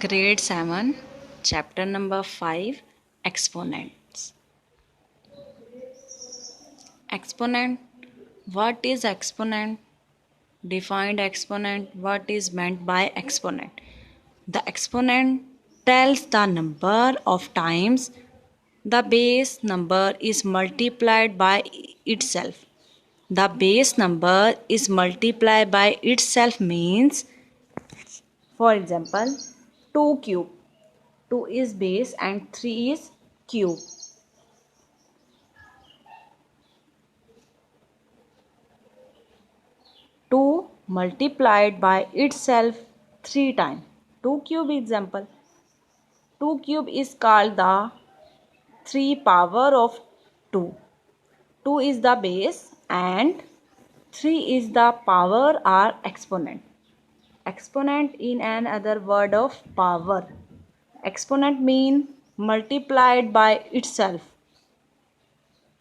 Grade 7, Chapter number 5, Exponents. Exponent. What is exponent? Defined exponent. What is meant by exponent? The exponent tells the number of times the base number is multiplied by itself. The base number is multiplied by itself means, for example, 2 cube. 2 is base and 3 is cube. 2 multiplied by itself 3 times. 2 cube example. 2 cube is called the 3 power of 2. 2 is the base and 3 is the power or exponent. Exponent in another word of power. Exponent mean multiplied by itself.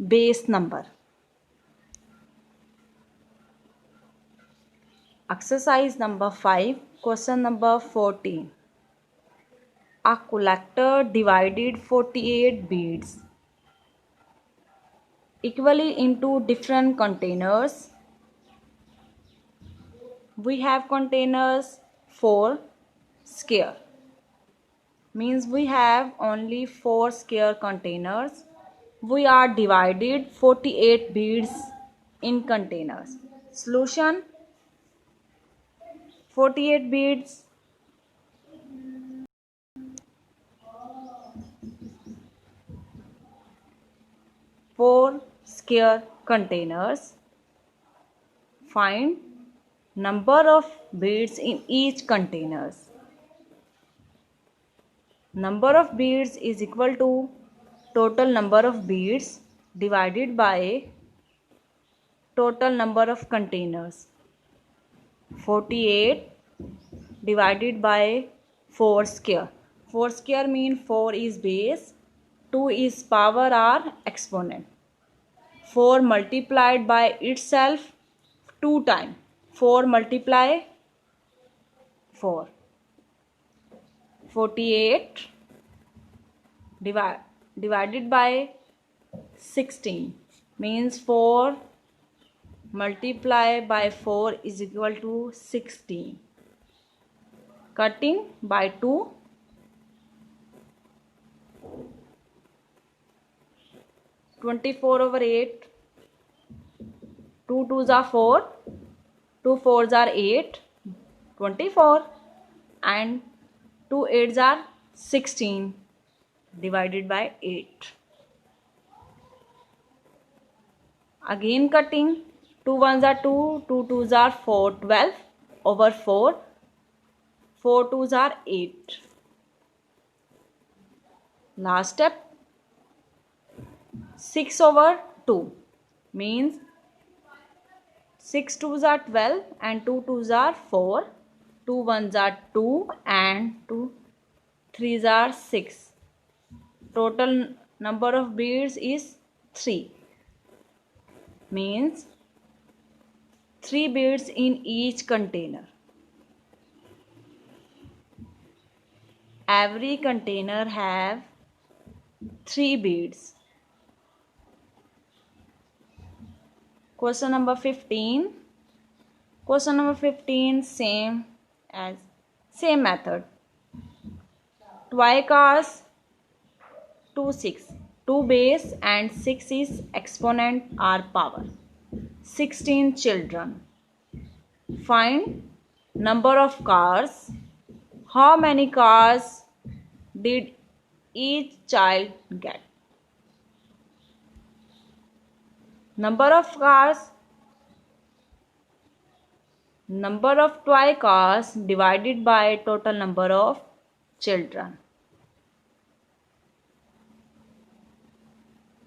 Base number. Exercise number 5, question number 14. A collector divided 48 beads equally into different containers. We have containers 4 square. Means we have only 4 square containers. We are divided 48 beads in containers. Solution: 48 beads, 4 square containers. Find number of beads in each containers. Number of beads is equal to total number of beads divided by total number of containers. 48 divided by 4 square. 4 square mean 4 is base, 2 is power or exponent. 4 multiplied by itself 2 times. 4 multiply 4. 48 divided by 16 means 4 multiply by 4 is equal to 16. Cutting by 2, 24/8, 2 2s are 4, 2 4s are 8, 24, and 2 8s are 16 divided by 8. Again cutting, 2 1s are 2, 2 2s are 4, 12 over 4, 4 2s are 8. Last step, 6 over 2 means 6 2s are 12 and 2 2s are 4, 2 1s are 2 and 2 3s are 6. Total number of beads is 3. Means 3 beads in each container. Every container have 3 beads. Question number 15. Question number 15 same method. 2 cos 2 6. 2 base and 6 is exponent or power. 16 children. Find number of cars. How many cars did each child get? Number of cars. Number of toy cars divided by total number of children.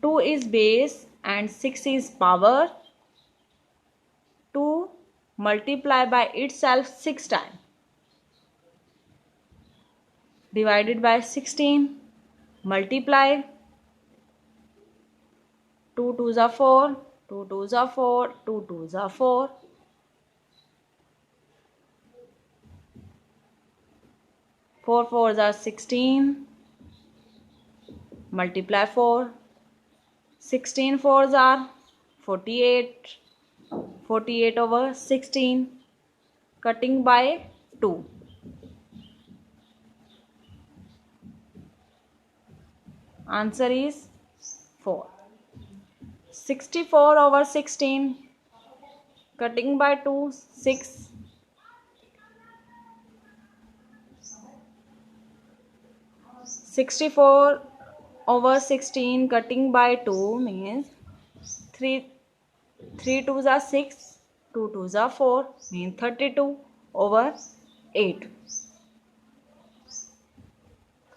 2 is base and 6 is power. 2 multiply by itself 6 times. Divided by 16. Multiply. 2 2s are 4, 2 2s are 4, 2 2s are 4. 4 4s are 16. Multiply 4. 16 4s are 48. 48 over 16. Cutting by 2. Answer is 4. 64 over 16. Cutting by 2. 6. 64 over 16 cutting by 2 means 3 3 2s are 6, 2 2s are 4 means 32 over 8.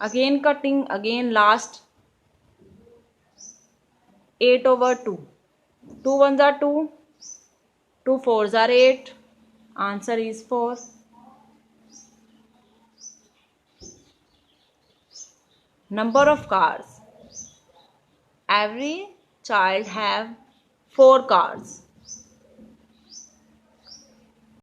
Again cutting, again last 8 over 2. 2 1s are 2, 2 4s are 8. Answer is 4. Number of cars. Every child have 4 cars.